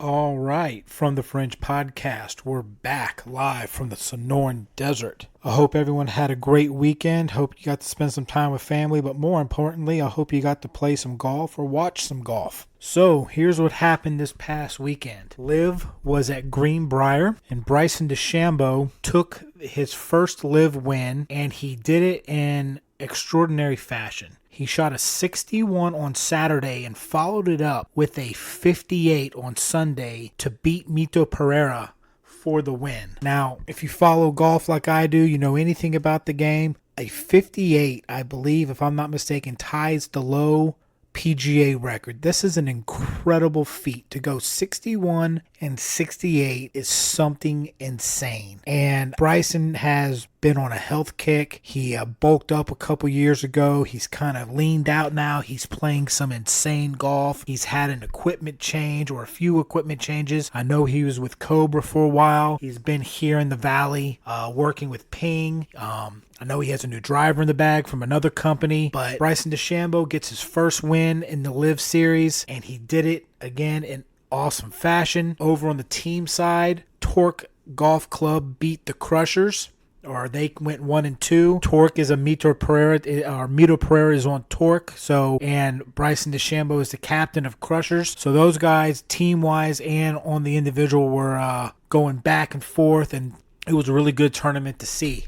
All right, from the Fringe Podcast, we're back live from the Sonoran Desert. I hope everyone had a great weekend. Hope you got to spend some time with family, but more importantly, I hope you got to play some golf or watch some golf. So here's what happened this past weekend. Liv was at Greenbrier, and Bryson DeChambeau took his first Liv win, and he did it in extraordinary fashion. He shot a 61 on Saturday and followed it up with a 58 on Sunday to beat Mito Pereira for the win. Now, if you follow golf like I do, you know anything about the game, a 58, I believe, if I'm not mistaken, ties the low PGA record. This is an incredible feat. To go 61 and 68 is something insane. And Bryson has been on a health kick. He bulked up a couple years ago. He's kind of leaned out now. He's playing some insane golf. He's had an equipment change or a few equipment changes. I know he was with Cobra for a while. He's been here in the Valley working with Ping. I know he has a new driver in the bag from another company, but Bryson DeChambeau gets his first win in the Live Series, and he did it again in awesome fashion. Over on the team side, Torque Golf Club beat the Crushers, or they went 1-2. Torque is a Mito Pereira, or Mito Pereira is on Torque, and Bryson DeChambeau is the captain of Crushers. So those guys, team-wise and on the individual, were going back and forth, and it was a really good tournament to see.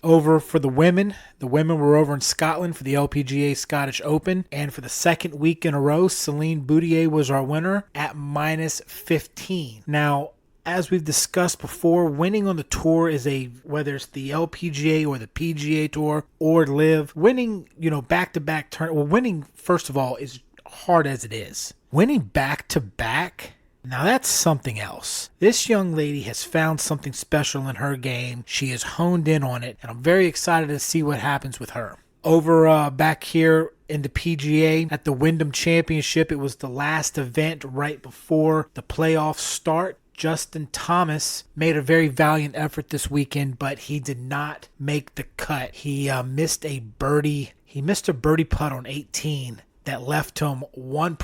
Over for the women were over in Scotland for the LPGA Scottish Open, and for the second week in a row, Celine Boutier was our winner at -15. Now, as we've discussed before, winning on the tour is whether it's the LPGA or the PGA Tour or Live, winning, back-to-back winning, first of all, is hard as it is. Winning back-to-back, now that's something else. This young lady has found something special in her game. She has honed in on it, and I'm very excited to see what happens with her. Over back here in the PGA at the Wyndham Championship, it was the last event right before the playoffs start. Justin Thomas made a very valiant effort this weekend, but he did not make the cut. He missed a birdie. He missed a birdie putt on 18. That left him one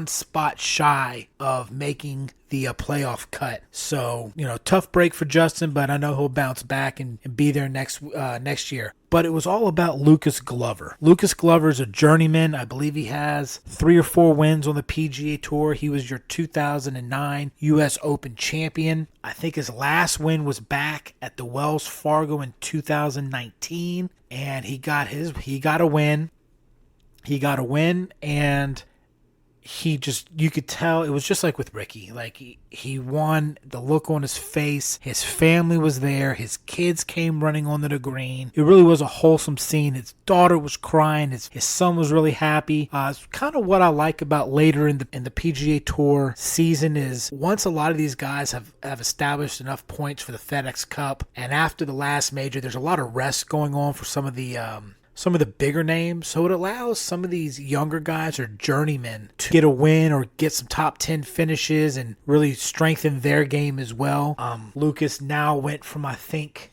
spot shy of making the playoff cut. So, tough break for Justin, but I know he'll bounce back and be there next year. But it was all about Lucas Glover. Lucas Glover is a journeyman. I believe he has 3 or 4 wins on the PGA Tour. He was your 2009 U.S. Open champion. I think his last win was back at the Wells Fargo in 2019, and he got a win. He got a win, and you could tell it was just like with Ricky. Like he won, the look on his face, his family was there, his kids came running onto the green. It really was a wholesome scene. His daughter was crying, his son was really happy. It's kind of what I like about later in the PGA Tour season is once a lot of these guys have established enough points for the FedEx Cup, and after the last major, there's a lot of rest going on for some of the bigger names, so it allows some of these younger guys or journeymen to get a win or get some top 10 finishes and really strengthen their game as well. Lucas now went from, I think,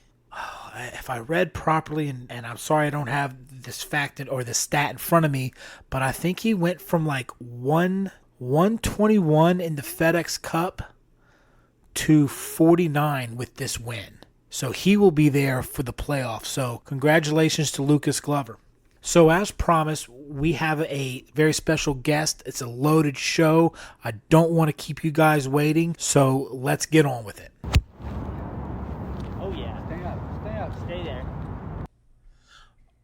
if I read properly, and I'm sorry I don't have this fact or this stat in front of me, but I think he went from like 121 in the FedEx Cup to 49 with this win. So he will be there for the playoffs. So congratulations to Lucas Glover. So as promised, we have a very special guest. It's a loaded show. I don't want to keep you guys waiting. So let's get on with it. Oh yeah. Stay up. Stay there.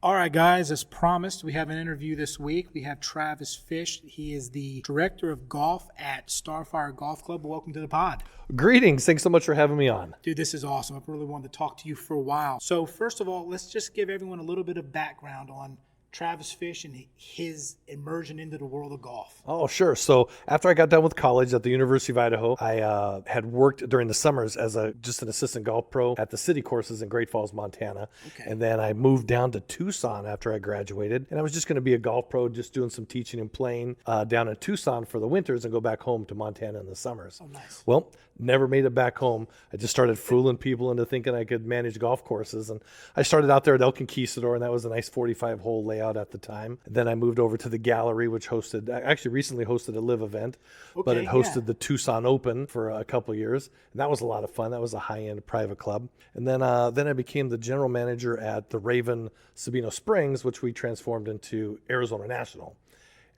All right, guys, as promised, we have an interview this week. We have Travis Fish. He is the director of golf at Starfire Golf Club. Welcome to the pod. Greetings. Thanks so much for having me on. Dude, this is awesome. I've really wanted to talk to you for a while. So first of all, let's just give everyone a little bit of background on Travis Fish and his immersion into the world of golf. Oh, sure. So after I got done with college at the University of Idaho, I had worked during the summers as just an assistant golf pro at the city courses in Great Falls, Montana. Okay. And then I moved down to Tucson after I graduated. And I was just going to be a golf pro, just doing some teaching and playing down in Tucson for the winters and go back home to Montana in the summers. Oh, nice. Well, never made it back home. I just started fooling people into thinking I could manage golf courses. And I started out there at El Conquistador, and that was a nice 45-hole layout layout at the time. Then I moved over to the gallery, which actually recently hosted a live event, but it hosted the Tucson Open for a couple of years. And that was a lot of fun. That was a high-end private club. And then I became the general manager at the Raven Sabino Springs, which we transformed into Arizona National.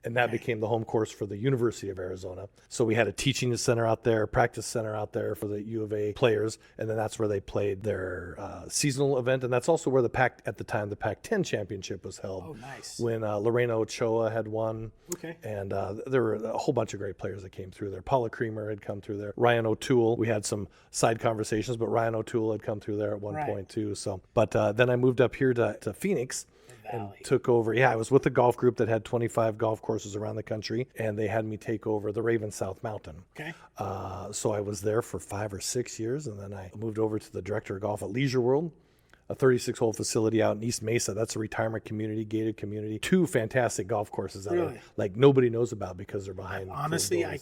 And that became the home course for the University of Arizona. So we had a teaching center out there, practice center out there for the U of A players. And then that's where they played their seasonal event. And that's also where the Pac-10 championship was held. Oh, nice. When Lorena Ochoa had won. Okay. And there were a whole bunch of great players that came through there. Paula Creamer had come through there. Ryan O'Toole. We had some side conversations, but Ryan O'Toole had come through there at one point too. So, but then I moved up here to Phoenix. And took over. I was with a golf group that had 25 golf courses around the country, and they had me take over the Raven South Mountain. Okay. So I was there for 5 or 6 years, and then I moved over to the director of golf at Leisure World, a 36-hole facility out in East Mesa. That's a retirement community, gated community. 2 fantastic golf courses that are, like, nobody knows about because they're behind. Honestly, I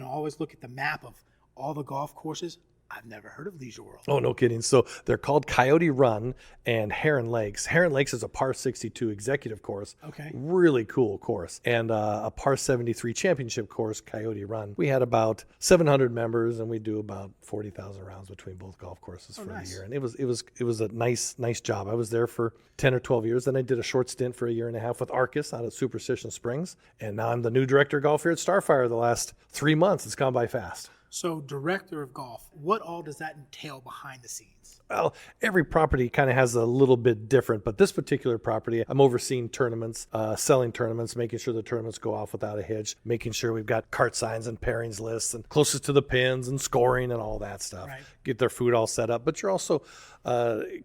always look at the map of all the golf courses. I've never heard of Leisure World. Oh, no kidding. So they're called Coyote Run and Heron Lakes. Heron Lakes is a par 62 executive course. Okay. Really cool course. And a par 73 championship course, Coyote Run. We had about 700 members, and we do about 40,000 rounds between both golf courses for the year. And it was a nice job. I was there for 10 or 12 years. Then I did a short stint for a year and a half with Arcus out at Superstition Springs. And now I'm the new director of golf here at Starfire the last 3 months. It's gone by fast. So, director of golf, what all does that entail behind the scenes? Well, every property kind of has a little bit different, but this particular property, I'm overseeing tournaments, selling tournaments, making sure the tournaments go off without a hitch, making sure we've got cart signs and pairings lists and closest to the pins and scoring and all that stuff. Right. Get their food all set up, but you're also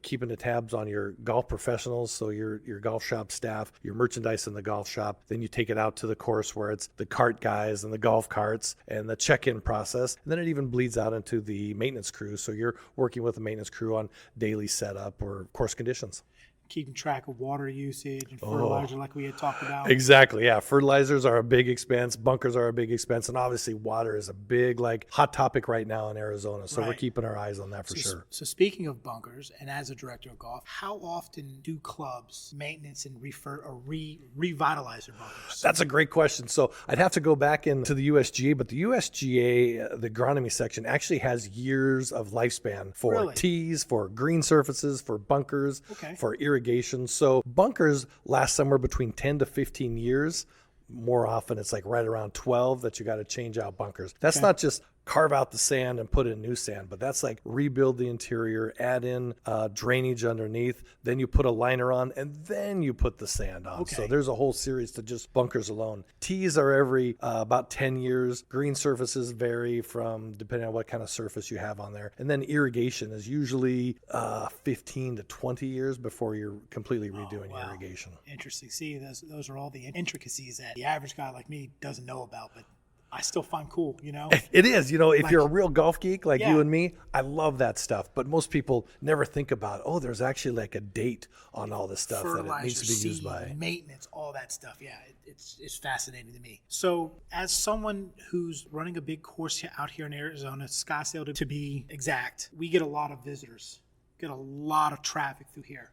keeping the tabs on your golf professionals, so your golf shop staff, your merchandise in the golf shop. Then you take it out to the course where it's the cart guys and the golf carts and the check-in process. And then it even bleeds out into the maintenance crew. So you're working with the maintenance crew on daily setup or course conditions. Keeping track of water usage and fertilizer like we had talked about. Exactly, yeah. Fertilizers are a big expense. Bunkers are a big expense. And obviously water is a big, hot topic right now in Arizona. So we're keeping our eyes on that for sure. So speaking of bunkers, and as a director of golf, how often do clubs maintenance and revitalize their bunkers? That's a great question. So I'd have to go back into the USGA, but the USGA, the agronomy section, actually has years of lifespan for tees, for green surfaces, for bunkers, for irrigation. So bunkers last somewhere between 10 to 15 years. More often it's right around 12 that you got to change out bunkers. That's not just carve out the sand and put in new sand, but that's rebuild the interior, add in drainage underneath, then you put a liner on, and then you put the sand on. So there's a whole series to just bunkers alone. Tees are every about 10 years. Green surfaces vary from depending on what kind of surface you have on there. And then irrigation is usually 15 to 20 years before you're completely redoing your irrigation. Interesting. See, those are all the intricacies that the average guy like me doesn't know about, but I still find cool, It is, if you're a real golf geek like you and me, I love that stuff. But most people never think about, there's actually a date on all this stuff that it needs to be used by. Maintenance, all that stuff. Yeah, it's fascinating to me. So as someone who's running a big course out here in Arizona, Scottsdale to be exact, we get a lot of visitors, get a lot of traffic through here.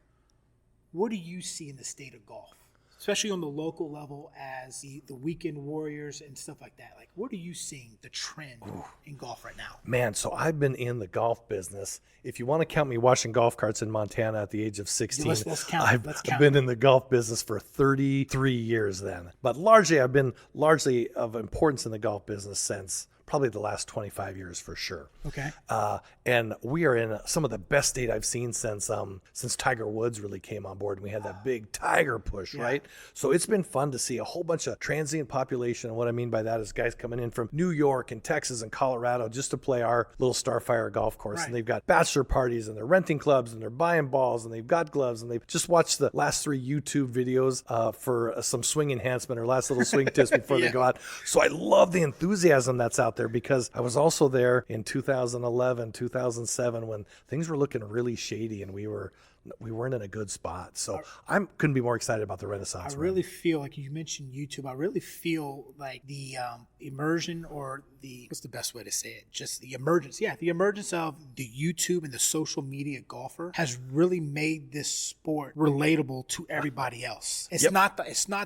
What do you see in the state of golf? Especially on the local level as the weekend warriors and stuff like that. What are you seeing the trend in golf right now? Man, so I've been in the golf business. If you want to count me washing golf carts in Montana at the age of 16, let's count. I've been in the golf business for 33 years then. But I've been largely of importance in the golf business since probably the last 25 years for sure. Okay. And we are in some of the best state I've seen since Tiger Woods really came on board and we had that big Tiger push, right? So it's been fun to see a whole bunch of transient population. And what I mean by that is guys coming in from New York and Texas and Colorado just to play our little Starfire golf course. Right. And they've got bachelor parties and they're renting clubs and they're buying balls and they've got gloves and they've just watched the last 3 YouTube videos for some swing enhancement or last little swing tips before they go out. So I love the enthusiasm that's out there because I was also there in 2011, 2007 when things were looking really shady and we weren't in a good spot. So I couldn't be more excited about the Renaissance. I really feel like you mentioned YouTube. I really feel like the immersion, or what's the best way to say it? Just the emergence. Yeah, the emergence of the YouTube and the social media golfer has really made this sport relatable to everybody else. It's not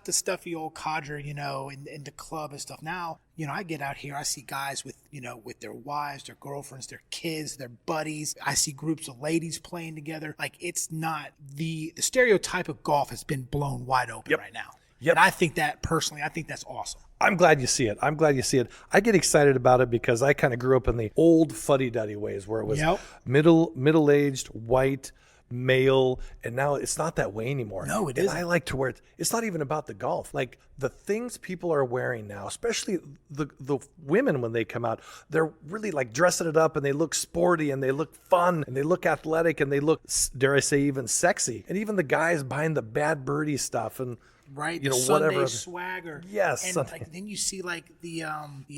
the stuffy old codger, in the club and stuff. Now, I get out here, I see guys with their wives, their girlfriends, their kids, their buddies. I see groups of ladies playing together. Like, it's not the stereotype of golf has been blown wide open right now. Yep. And I think that's awesome. I'm glad you see it. I get excited about it because I kind of grew up in the old fuddy-duddy ways where it was middle-aged, white, male, and now it's not that way anymore. No, it isn't. I like to wear it. It's not even about the golf. Like, the things people are wearing now, especially the women when they come out, they're really like dressing it up, and they look sporty, and they look fun, and they look athletic, and they look, dare I say, even sexy. And even the guys buying the Bad Birdie stuff and the Sunday swagger. Yes. And then you see like the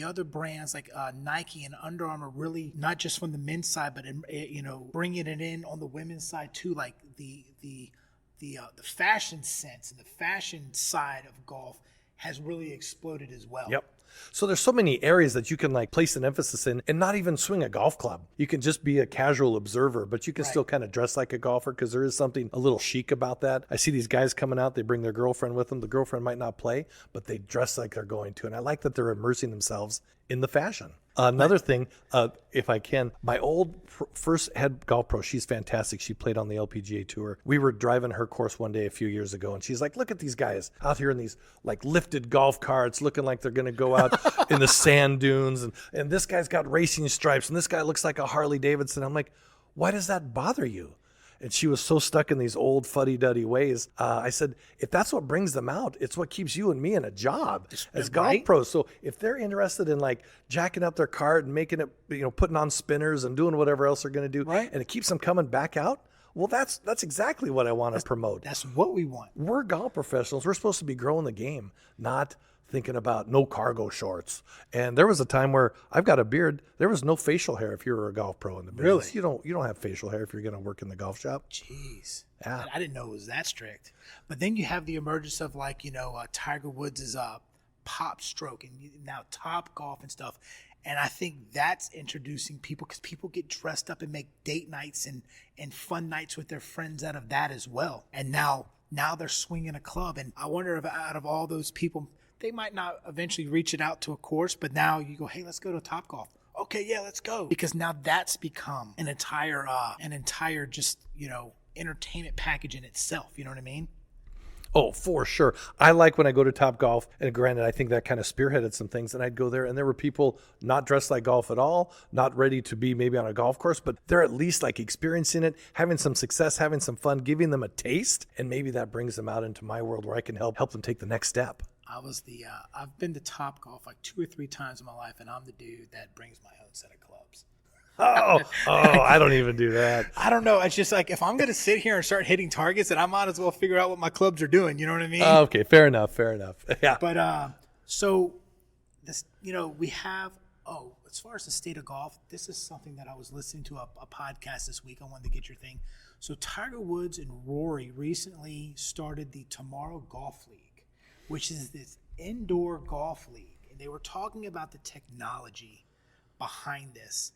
other brands like Nike and Under Armour really, not just from the men's side, but bringing it in on the women's side too. Like the fashion sense and the fashion side of golf has really exploded as well. Yep. So there's so many areas that you can like place an emphasis in and not even swing a golf club. You can just be a casual observer, but you can still kind of dress like a golfer because there is something a little chic about that. I see these guys coming out, they bring their girlfriend with them. The girlfriend might not play, but they dress like they're going to. And I like that they're immersing themselves in the fashion. Another thing, if I can, my old first head golf pro, she's fantastic. She played on the LPGA tour. We were driving her course one day a few years ago, and she's like, look at these guys out here in these like lifted golf carts looking like they're going to go out in the sand dunes. And this guy's got racing stripes, and this guy looks like a Harley Davidson. I'm like, why does that bother you? And she was so stuck in these old fuddy-duddy ways. I said, if that's what brings them out, it's what keeps you and me in a job as golf pros. So if they're interested in like jacking up their cart and making it, putting on spinners and doing whatever else they're going to do, and it keeps them coming back out, well, that's exactly what I want to promote. That's what we want. We're golf professionals. We're supposed to be growing the game, not thinking about no cargo shorts. And there was a time where I've got a beard. There was no facial hair if you were a golf pro in the business. Really? You don't have facial hair if you're going to work in the golf shop. Jeez. Yeah. I didn't know it was that strict. But then you have the emergence of like, Tiger Woods' pop stroke and now Top Golf and stuff. And I think that's introducing people because people get dressed up and make date nights and fun nights with their friends out of that as well. And now they're swinging a club. And I wonder if out of all those people, they might not eventually reach it out to a course, but now you go, hey, let's go to Top Golf. Okay, yeah, let's go. Because now that's become an entire just, entertainment package in itself. You know what I mean? Oh, for sure. I like when I go to Top Golf, and granted, I think that kind of spearheaded some things, and I'd go there, and there were people not dressed like golf at all, not ready to be maybe on a golf course, but they're at least like experiencing it, having some success, having some fun, giving them a taste, and maybe that brings them out into my world where I can help them take the next step. I've been to Top Golf like 2 or 3 times in my life, and I'm the dude that brings my own set of clubs. Oh, I don't even do that. I don't know. It's just like if I'm going to sit here and start hitting targets, then I might as well figure out what my clubs are doing. You know what I mean? Okay, fair enough. Yeah. But so this, we have. Oh, as far as the state of golf, this is something that I was listening to a podcast this week. I wanted to get your thing. So Tiger Woods and Rory recently started the Tomorrow Golf League, which is this indoor golf league. And they were talking about the technology behind this.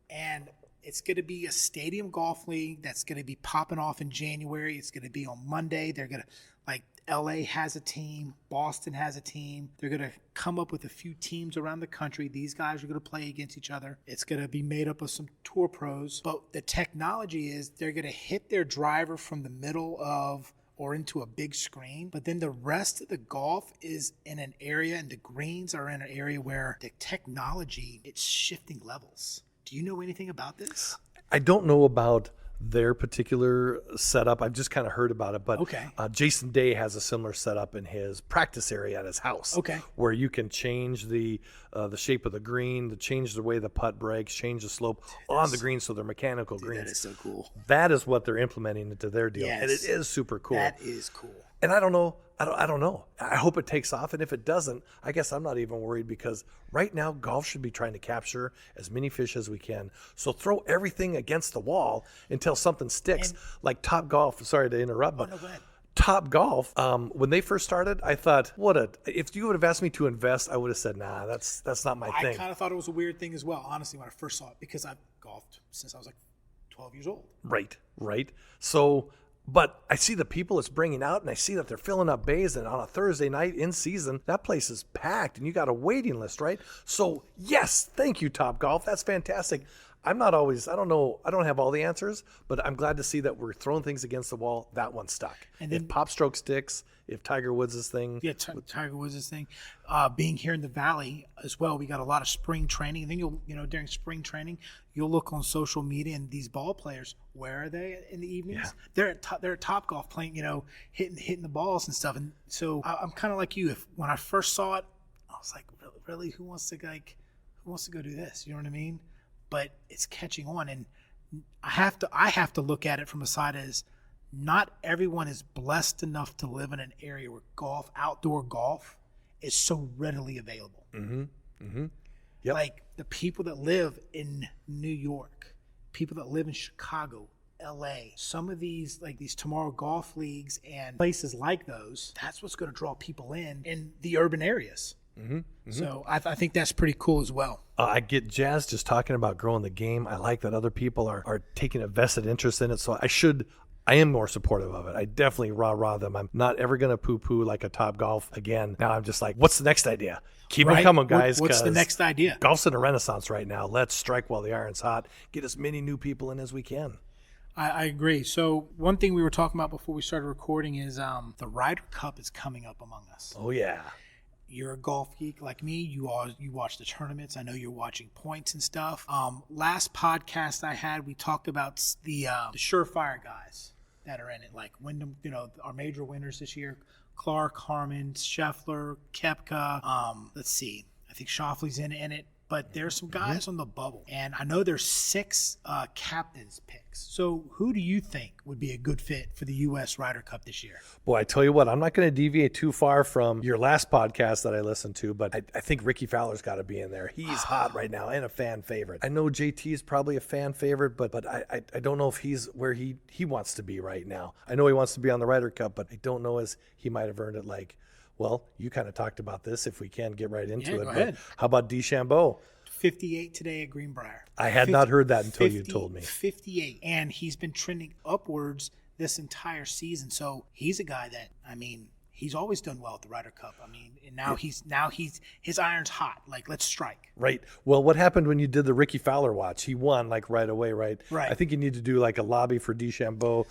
And it's going to be a stadium golf league that's going to be popping off in January. It's going to be on Monday. They're going to, like, LA has a team. Boston has a team. They're going to come up with a few teams around the country. These guys are going to play against each other. It's going to be made up of some tour pros. But the technology is they're going to hit their driver from the middle of or into a big screen, but then the rest of the golf is in an area and the greens are in an area where the technology, it's shifting levels. Do you know anything about this? I don't know about their particular setup. I've just kind of heard about it, but Jason Day has a similar setup in his practice area at his house. Okay. Where you can change the shape of the green, change the way the putt breaks, change the slope on the green, so they're mechanical greens. That is so cool. That is what they're implementing into their deal, yes. and it is super cool. That is cool. And I don't know. I don't know. I hope it takes off. And if it doesn't, I guess I'm not even worried because right now golf should be trying to capture as many fish as we can. So throw everything against the wall until something sticks. Like Top Golf, sorry to interrupt, but Top Golf, when they first started, I thought, if you would have asked me to invest, I would have said, nah, that's not my thing. I kind of thought it was a weird thing as well, honestly, when I first saw it, because I've golfed since I was like 12 years old. Right. So, but I see the people it's bringing out, and I see that they're filling up bays, and on a Thursday night in season, that place is packed, and you got a waiting list, right? So, yes, thank you, Top Golf. That's fantastic. I don't have all the answers, but I'm glad to see that we're throwing things against the wall. That one stuck. And then, if Pop Stroke sticks, if Tiger Woods' thing. Yeah, Tiger Woods' thing. Being here in the Valley as well, we got a lot of spring training. And then during spring training, you'll look on social media, and these ball players, where are they in the evenings? Yeah. They're at Top Golf playing, hitting the balls and stuff. And so I'm kind of like you. When I first saw it, I was like, really, who wants to go do this? You know what I mean? But it's catching on, and I have to look at it from a side as not everyone is blessed enough to live in an area where outdoor golf is so readily available. Yep. Like the people that live in New York, people that live in Chicago, LA, some of these tomorrow golf leagues and places like those, that's what's going to draw people in the urban areas. So I think that's pretty cool as well. I get jazzed just talking about growing the game. I like that other people are taking a vested interest in it. So I am more supportive of it. I definitely rah them. I'm not ever going to poo-poo like a Top Golf again. Now I'm just like, what's the next idea? Keep them coming, guys. What's the next idea? Golf's in a renaissance right now. Let's strike while the iron's hot. Get as many new people in as we can. I agree. So one thing we were talking about before we started recording is the Ryder Cup is coming up among us. Oh, yeah. You're a golf geek like me. You watch the tournaments. I know you're watching points and stuff. Last podcast I had, we talked about the surefire guys that are in it, like Wyndham. Our major winners this year: Clark, Harmon, Scheffler, Koepka. Let's see. I think Schauffele's in it. But there's some guys on the bubble, and I know there's 6 captains picks. So who do you think would be a good fit for the U.S. Ryder Cup this year? Boy, I tell you what, I'm not going to deviate too far from your last podcast that I listened to, but I think Ricky Fowler's got to be in there. He's hot right now and a fan favorite. I know JT is probably a fan favorite, but I don't know if he's where he wants to be right now. I know he wants to be on the Ryder Cup, but I don't know as he might have earned it like. Well, you kind of talked about this if we can get right into it. Go ahead. How about DeChambeau? 58 today at Greenbrier. I had not heard that until you told me. 58. And he's been trending upwards this entire season. So he's a guy that, he's always done well at the Ryder Cup. And now he's his iron's hot. Like, let's strike. Right. Well, what happened when you did the Ricky Fowler watch? He won right away, right? Right. I think you need to do like a lobby for DeChambeau.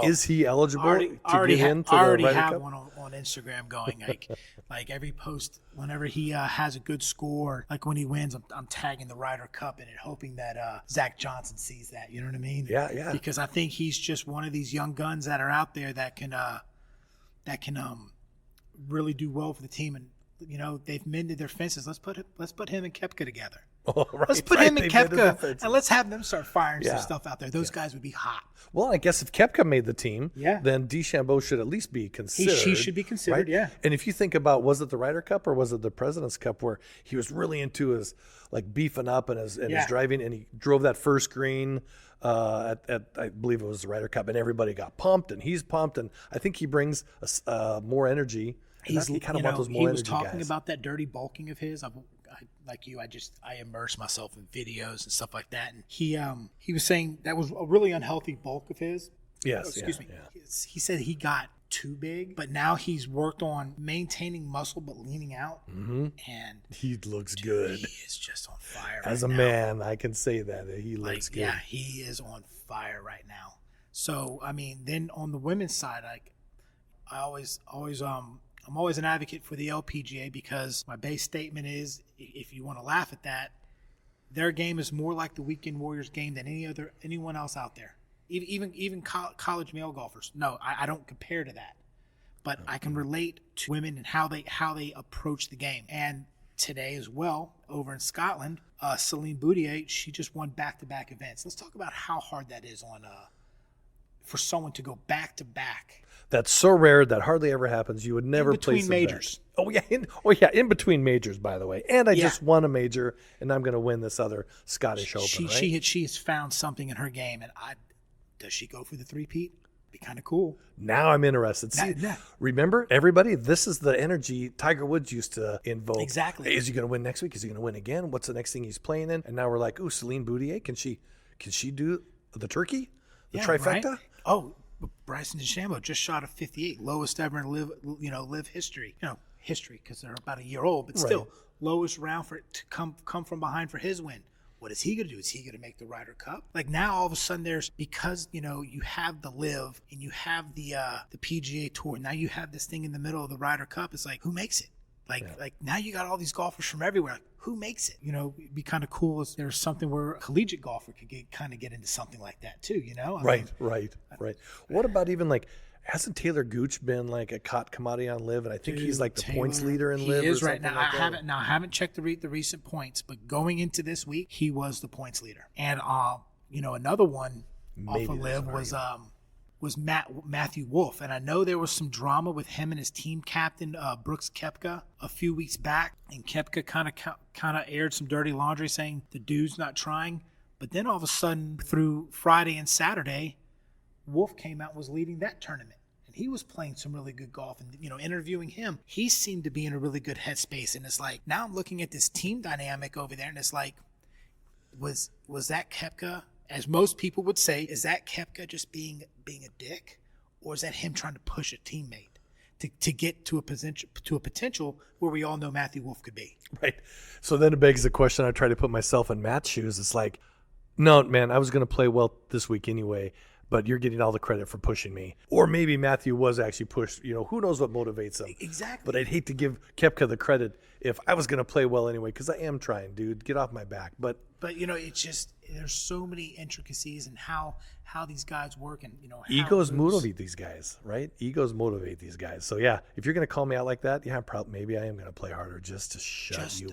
Is he eligible to get into I already the Ryder have Cup? one on Instagram going. Like every post, whenever he has a good score, like when he wins, I'm tagging the Ryder Cup in it, hoping that Zach Johnson sees that. You know what I mean? Yeah. Because I think he's just one of these young guns that are out there that can really do well for the team. And they've mended their fences. Let's put him and Koepka together. Oh, right, let's put him and They mended Koepka, and let's have them start firing some stuff out there. Those guys would be hot. Well, I guess if Koepka made the team, then DeChambeau should at least be considered. He should be considered, right? yeah. And if you think about, was it the Ryder Cup or was it the President's Cup where he was really into his beefing up and his driving, and he drove that first green at I believe it was the Ryder Cup, and everybody got pumped, and he's pumped, and I think he brings more energy. He kind of wants those more he energy was talking guys. about that dirty bulking of his. I immerse myself in videos and stuff like that, and he was saying that was a really unhealthy bulk of his. Yes, excuse me. Yeah. He said he got too big, but now he's worked on maintaining muscle but leaning out, and he looks good. He is just on fire. As a man, I can say that he looks good. Yeah, he is on fire right now. So then on the women's side, I'm always an advocate for the LPGA because my base statement is, if you want to laugh at that, their game is more like the Weekend Warriors game than anyone else out there. Even college male golfers. No, I don't compare to that, but I can relate to women and how they approach the game. And today as well, over in Scotland, Celine Boutier, she just won back-to-back events. Let's talk about how hard that is for someone to go back-to-back. That's so rare that hardly ever happens. You would never place between majors. In between majors, by the way. And I just won a major, and I'm going to win this other Scottish Open. She has found something in her game, and does she go for the three-peat? be kind of cool. Now I'm interested. See, remember, everybody, this is the energy Tiger Woods used to invoke. Exactly. Hey, is he going to win next week? Is he going to win again? What's the next thing he's playing in? And now we're like, ooh, Celine Boutier, can she do the turkey? The trifecta? Right? Oh, Bryson DeChambeau just shot a 58, lowest ever in live history. History because they're about a year old, but still lowest round for it to come from behind for his win. What is he going to do? Is he going to make the Ryder Cup? Like now, all of a sudden, because you have the Live and you have the PGA Tour. Now you have this thing in the middle of the Ryder Cup. It's like, who makes it? Like now you got all these golfers from everywhere. Like, who makes it? It'd be kind of cool if there's something where a collegiate golfer could get into something like that too. Right. What about even like? Hasn't Taylor Gooch been like a caught commodity on Live? And I think he's like the points leader in Live. He is right now. Like I haven't checked the recent points, but going into this week, he was the points leader. And another one off of Live was Matthew Wolff. And I know there was some drama with him and his team captain Brooks Koepka a few weeks back, and Koepka kind of aired some dirty laundry saying the dude's not trying. But then all of a sudden, through Friday and Saturday, Wolff came out and was leading that tournament. And he was playing some really good golf. And, interviewing him, he seemed to be in a really good headspace. And it's like, now I'm looking at this team dynamic over there, and it's like, was that Koepka, as most people would say, is that Koepka just being a dick? Or is that him trying to push a teammate to get to a potential where we all know Matthew Wolff could be? Right. So then it begs the question, I try to put myself in Matt's shoes. It's like, no, man, I was going to play well this week anyway, but you're getting all the credit for pushing me. Or maybe Matthew was actually pushed. Who knows what motivates him. Exactly. But I'd hate to give Koepka the credit if I was going to play well anyway, because I am trying, dude. Get off my back. But it's just, there's so many intricacies in how these guys work, and egos motivate these guys, right? Egos motivate these guys. So yeah, if you're going to call me out like that, yeah, maybe I am going to play harder just to shut you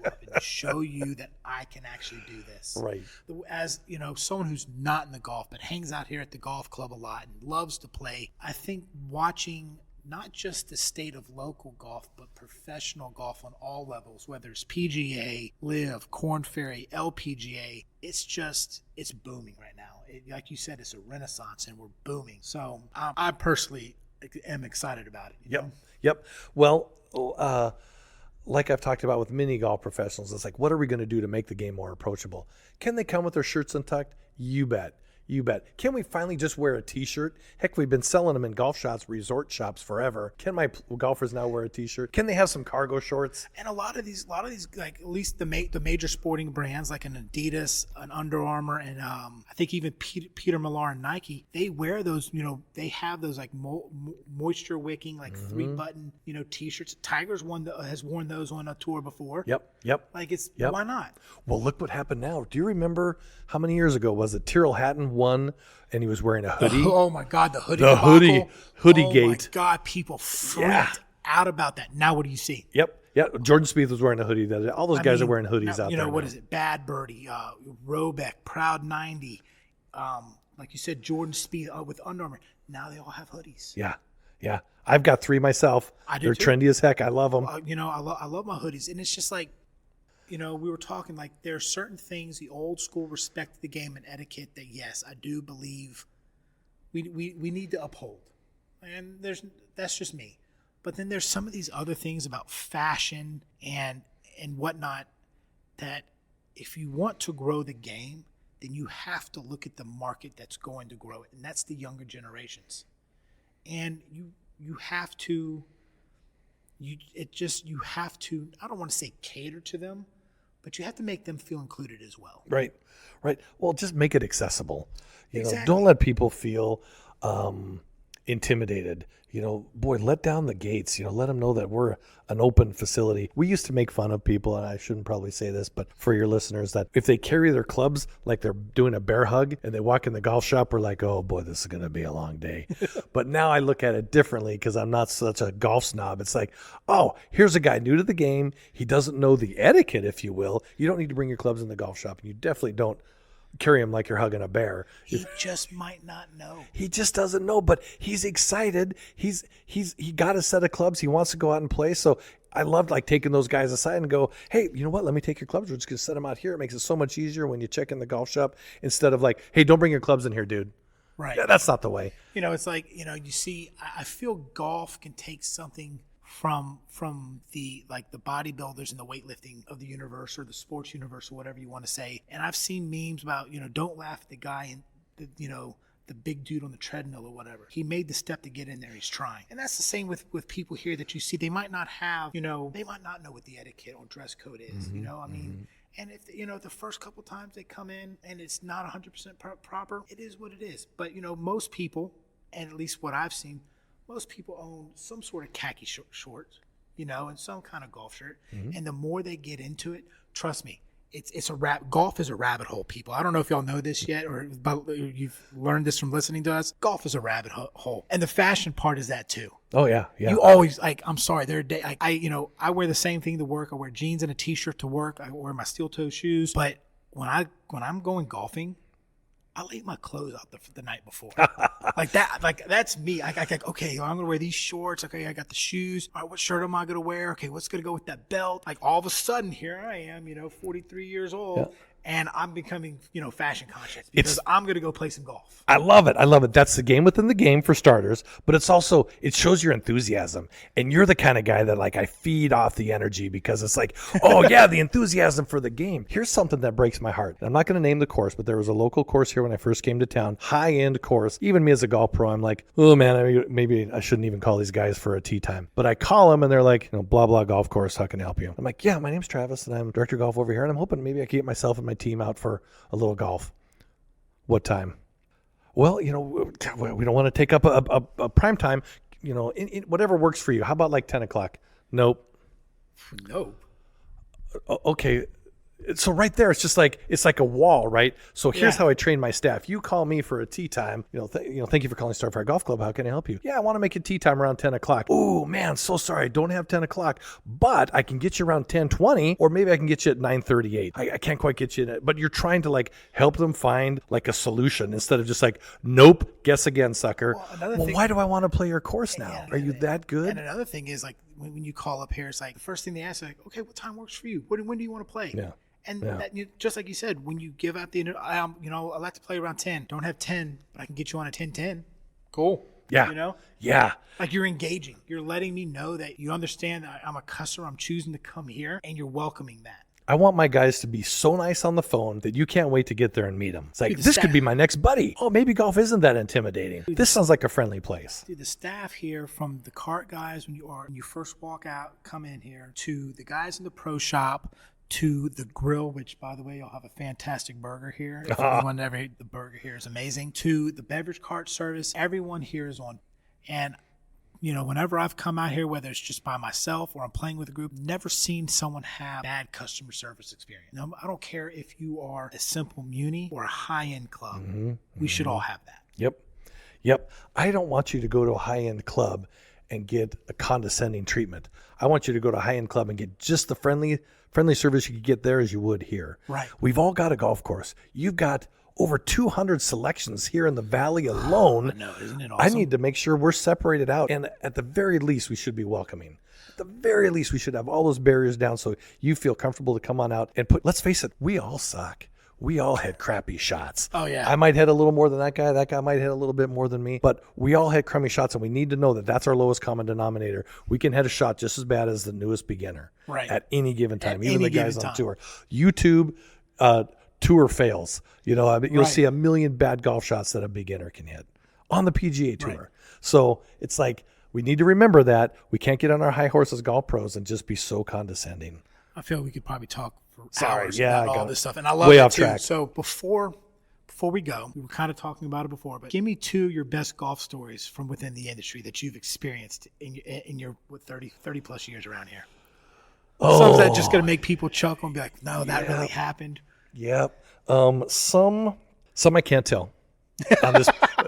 up and show you that I can actually do this. Right. As someone who's not in the golf but hangs out here at the golf club a lot and loves to play, I think watching not just the state of local golf, but professional golf on all levels, whether it's PGA, Live, Korn Ferry, LPGA, it's booming right now. Like you said, it's a renaissance and we're booming. So I personally am excited about it. Yep. Well, like I've talked about with many golf professionals, it's like, what are we going to do to make the game more approachable? Can they come with their shirts untucked? You bet. Can we finally just wear a T-shirt? Heck, we've been selling them in golf shops, resort shops forever. Can my golfers now wear a T-shirt? Can they have some cargo shorts? And a lot of these, like at least the major sporting brands like an Adidas, an Under Armour, and I think even Peter Millar and Nike, they wear those. They have those like moisture wicking, like 3-button, T-shirts. Tiger's has worn those on a tour before. Yep. Like why not? Well, look what happened now. Do you remember how many years ago was it? Tyrrell Hatton won, and he was wearing a hoodie. Oh my God, the hoodie. The debacle. hoodie oh gate. Oh my God, people freaked out about that. Now what do you see? Yep. Jordan Spieth was wearing a hoodie. All those guys are wearing hoodies out there. What is it? Bad Birdie, Robeck, Proud 90. Like you said, Jordan Spieth with Under Armour. Now they all have hoodies. Yeah. I've got 3 myself. They're trendy as heck. I love them. I love my hoodies, and it's just like, we were talking like there are certain things, the old school respect of the game and etiquette that, yes, I do believe we need to uphold. And that's just me. But then there's some of these other things about fashion and whatnot that if you want to grow the game, then you have to look at the market that's going to grow it. And that's the younger generations. And you have to, I don't want to say cater to them, but you have to make them feel included as well. Right. Well, just make it accessible. Exactly. Don't let people feel intimidated. Boy, let down the gates. Let them know that we're an open facility. We used to make fun of people, and I shouldn't probably say this, but for your listeners, that if they carry their clubs like they're doing a bear hug and they walk in the golf shop, we're like, oh boy, this is going to be a long day. But now I look at it differently because I'm not such a golf snob. It's like, oh, here's a guy new to the game. He doesn't know the etiquette, if you will. You don't need to bring your clubs in the golf shop, and you definitely don't carry him like you're hugging a bear. He just might not know. He just doesn't know, but he's excited. He got a set of clubs. He wants to go out and play. So I loved like taking those guys aside and go, hey, you know what? Let me take your clubs. We're just going to set them out here. It makes it so much easier when you check in the golf shop instead of like, hey, don't bring your clubs in here, dude. Right. Yeah, that's not the way. It's like, you see, I feel golf can take something from the bodybuilders and the weightlifting of the universe or the sports universe or whatever you want to say. And I've seen memes about, don't laugh at the guy in the big dude on the treadmill or whatever. He made the step to get in there. He's trying. And that's the same with people here that you see. They might not have, they might not know what the etiquette or dress code is, and if, the first couple times they come in and it's not 100% proper, it is what it is. But, most people, and at least what I've seen, most people own some sort of khaki shorts, and some kind of golf shirt. And the more they get into it, trust me, it's golf is a rabbit hole, people. I don't know if y'all know this yet or you've learned this from listening to us. Golf is a rabbit hole. And the fashion part is that too. Oh yeah. Yeah. You always I'm sorry, I wear the same thing to work. I wear jeans and a t-shirt to work. I wear my steel toe shoes. But when I'm going golfing, I lay my clothes out the night before. That's me. Okay, I'm going to wear these shorts. Okay, I got the shoes. All right, what shirt am I going to wear? Okay, what's going to go with that belt? Like all of a sudden, here I am, 43 years old. Yeah. And I'm becoming, fashion conscious because I'm going to go play some golf. I love it. That's the game within the game for starters, but it shows your enthusiasm. And you're the kind of guy that I feed off the energy because it's like, oh yeah, the enthusiasm for the game. Here's something that breaks my heart. I'm not going to name the course, but there was a local course here when I first came to town, high-end course. Even me as a golf pro, I'm like, oh man, maybe I shouldn't even call these guys for a tee time. But I call them and they're like, blah, blah, golf course. How can I help you? I'm like, yeah, my name's Travis and I'm director of golf over here. And I'm hoping maybe I can get myself and my team out for a little golf. What time? Well, we don't want to take up a prime time, in whatever works for you. How about 10 o'clock? Nope. Okay. So right there, it's just it's like a wall, right? So here's how I train my staff. You call me for a tee time. Thank you for calling Starfire Golf Club. How can I help you? Yeah, I want to make a tee time around 10 o'clock. Oh man, so sorry, I don't have 10 o'clock, but I can get you around 10:20, or maybe I can get you at 9:38. I can't quite get you, but you're trying to help them find a solution instead of just nope, guess again, sucker. Well, why do I want to play your course now? Are you that good? And another thing is when you call up here, it's the first thing they ask is okay, what time works for you? When do you want to play? Yeah. And that, just like you said, when you give out I like to play around 10. Don't have 10, but I can get you on a 10-10. Cool. Yeah. Yeah. You're engaging. You're letting me know that you understand that I'm a customer. I'm choosing to come here, and you're welcoming that. I want my guys to be so nice on the phone that you can't wait to get there and meet them. It's this could be my next buddy. Oh, maybe golf isn't that intimidating. This sounds like a friendly place. Dude, the staff here, from the cart guys when you first walk out, come in here, to the guys in the pro shop, to the grill, which, by the way, you'll have a fantastic burger here. If anyone ever ate the burger here, is amazing. To the beverage cart service, everyone here is on. And, whenever I've come out here, whether it's just by myself or I'm playing with a group, never seen someone have bad customer service experience. I don't care if you are a simple muni or a high-end club. We should all have that. Yep. I don't want you to go to a high-end club and get a condescending treatment. I want you to go to a high-end club and get just the friendly service you could get there as you would here. Right. We've all got a golf course. You've got over 200 selections here in the valley alone. No, isn't it awesome? I need to make sure we're separated out. And at the very least, we should be welcoming. At the very least, we should have all those barriers down so you feel comfortable to come on out and let's face it, we all suck. We all had crappy shots. Oh, yeah. I might hit a little more than that guy. That guy might hit a little bit more than me. But we all had crummy shots, and we need to know that that's our lowest common denominator. We can hit a shot just as bad as the newest beginner at any given time, even the guys on tour. YouTube tour fails. You'll see a million bad golf shots that a beginner can hit on the PGA Tour. Right. So it's we need to remember that. We can't get on our high horses golf pros and just be so condescending. I feel we could probably talk for hours about all this stuff. And I love way it off too. Track. So before we go, we were kind of talking about it before, but give me 2 of your best golf stories from within the industry that you've experienced in your 30 plus years around here. Some that just going to make people chuckle and be like, no, that really happened. Yep. Some I can't tell.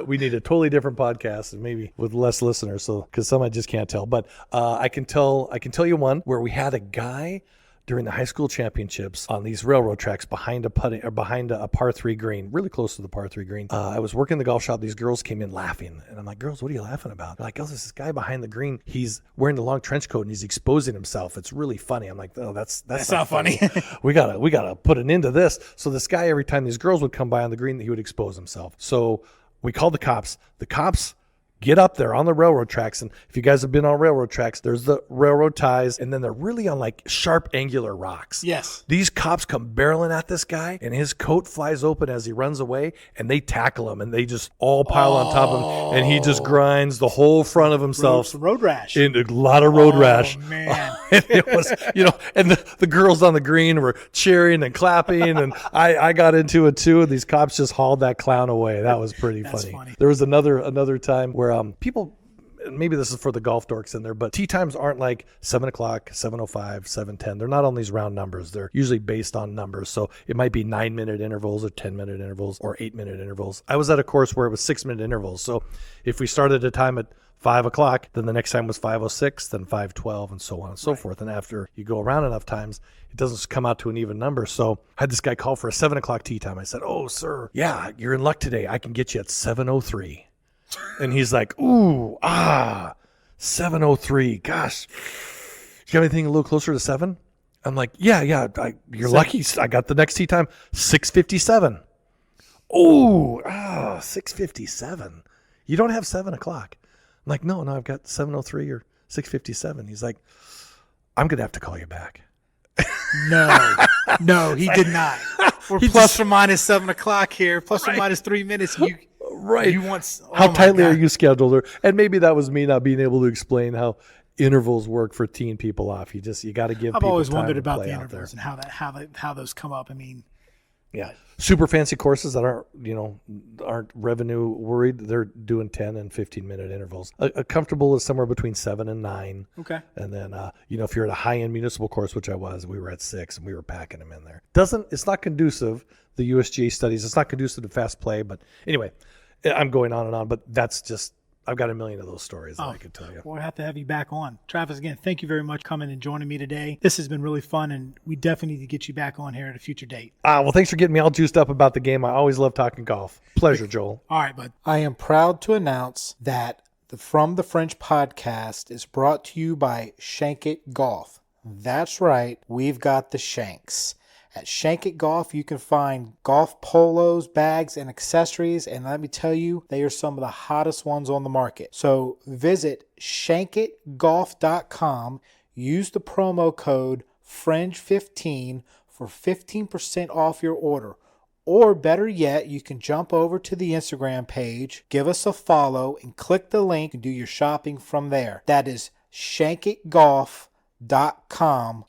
We need a totally different podcast and maybe with less listeners. So, cause some I just can't tell, but, I can tell you one where we had a guy during the high school championships on these railroad tracks behind a par 3 green, really close to the par 3 green. I was working the golf shop. These girls came in laughing, and I'm like, "Girls, what are you laughing about?" They're like, "Oh, there's this guy behind the green. He's wearing the long trench coat and he's exposing himself. It's really funny." I'm like, "Oh, that's not funny. we gotta put an end to this." So this guy, every time these girls would come by on the green, he would expose himself. So We called the cops. The cops get up there on the railroad tracks. And if you guys have been on railroad tracks, there's the railroad ties, and then they're really on like sharp, angular rocks. Yes. These cops come barreling at this guy, and his coat flies open as he runs away, and they tackle him, and they just all pile on top of him, and he just grinds the whole front of himself. Road rash. In a lot of road rash. Man. And it was, and the girls on the green were cheering and clapping, and I got into it too, and these cops just hauled that clown away. That was pretty funny. There was another time where people, maybe this is for the golf dorks in there, but tee times aren't like 7 o'clock, 7:05, 7:10. They're not on these round numbers. They're usually based on numbers. So it might be 9-minute intervals or 10-minute intervals or 8-minute intervals. I was at a course where it was 6-minute intervals. So if we started a time at 5 o'clock, then the next time was 5:06, then 5:12, and so on and so forth. And after you go around enough times, it doesn't come out to an even number. So I had this guy call for a 7 o'clock tee time. I said, "Oh, sir, yeah, you're in luck today. I can get you at 7:03. And he's like, 7:03. Gosh, you got anything a little closer to 7? I'm like, yeah, you're lucky. I got the next tee time, 6:57. 6:57. You don't have 7 o'clock. I'm like, no, I've got 7:03 or 6:57. He's like, I'm going to have to call you back. No, he did not. We're plus or minus 7 o'clock here, plus or minus 3 minutes. Right. You want how tightly are you scheduled? And maybe that was me not being able to explain how intervals work for teeing people off. You got to give. I've people always time wondered to about play the out intervals there. and how those come up. I mean, yeah, super fancy courses that aren't revenue worried. They're doing 10 and 15-minute intervals. A comfortable is somewhere between 7 and 9. Okay. And then if you're at a high-end municipal course, which I was, we were at 6 and we were packing them in there. It's not conducive. The USGA studies, it's not conducive to fast play. But anyway, I'm going on and on, but that's just, I've got a million of those stories that I could tell you. Well, I have to have you back on. Travis, again, thank you very much for coming and joining me today. This has been really fun, and we definitely need to get you back on here at a future date. Well, thanks for getting me all juiced up about the game. I always love talking golf. Pleasure, Joel. All right, bud. I am proud to announce that the From the French podcast is brought to you by Shank It Golf. That's right, we've got the Shanks. At Shank It Golf, you can find golf polos, bags, and accessories, and let me tell you, they are some of the hottest ones on the market. So visit shankitgolf.com, use the promo code FRINGE15 for 15% off your order. Or better yet, you can jump over to the Instagram page, give us a follow, and click the link and do your shopping from there. That is shankitgolf.com.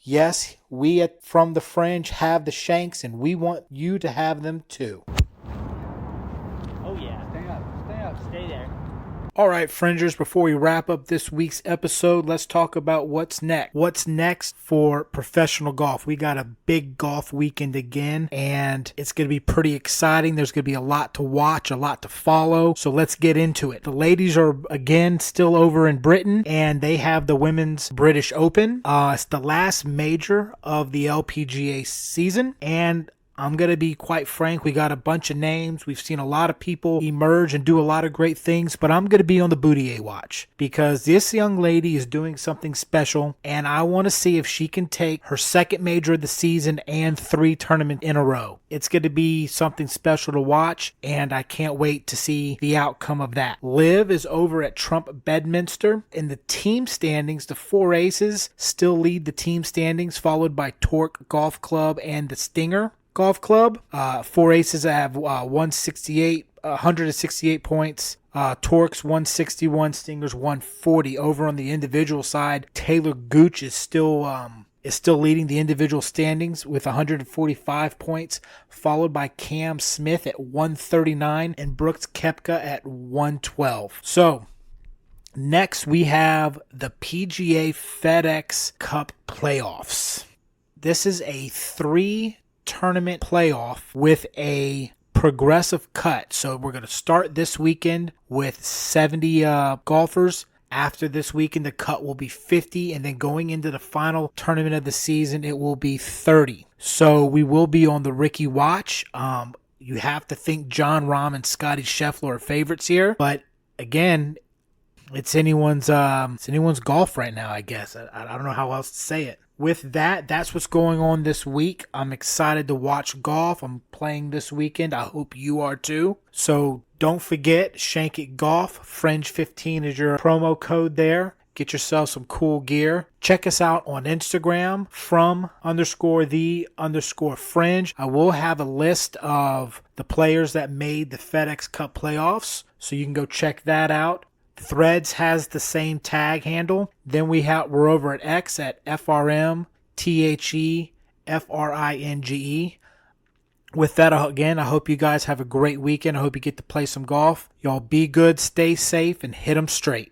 Yes, we at From the Fringe have the Shanks, and we want you to have them too. Oh yeah, stay there. All right, Fringers, before we wrap up this week's episode, let's talk about what's next. What's next for professional golf? We got a big golf weekend again, and it's going to be pretty exciting. There's going to be a lot to watch, a lot to follow, so let's get into it. The ladies are, again, still over in Britain, and they have the Women's British Open. It's the last major of the LPGA season, and I'm going to be quite frank, we got a bunch of names. We've seen a lot of people emerge and do a lot of great things, but I'm going to be on the Boutier watch because this young lady is doing something special, and I want to see if she can take her second major of the season and 3 tournaments in a row. It's going to be something special to watch, and I can't wait to see the outcome of that. Liv is over at Trump Bedminster. In the team standings, the 4 aces still lead the team standings, followed by Torque Golf Club and the Stinger Golf Club. 4 aces have 168 points. Torques 161, Stingers 140. Over on the individual side, Taylor Gooch is still leading the individual standings with 145 points, followed by Cam Smith at 139 and Brooks Koepka at 112. So next we have the PGA FedEx Cup playoffs. This is a 3-tournament playoff with a progressive cut. So we're going to start this weekend with 70 golfers. After this weekend, the cut will be 50, and then going into the final tournament of the season, it will be 30. So we will be on the Ricky watch. You have to think John Rahm and Scotty Scheffler are favorites here, but again, it's anyone's golf right now, I guess. I don't know how else to say it. with that, that's what's going on this week. I'm excited to watch golf. I'm playing this weekend. I hope you are too. So don't forget, Shank It Golf, Fringe 15 is your promo code there. Get yourself some cool gear. Check us out on Instagram, from_the_fringe. I will have a list of the players that made the FedEx Cup playoffs, so you can go check that out. Threads has the same tag handle. Then we're over at X at FRMTHEFRINGE. With that, again, I hope you guys have a great weekend. I hope you get to play some golf. Y'all be good, stay safe, and hit 'em straight.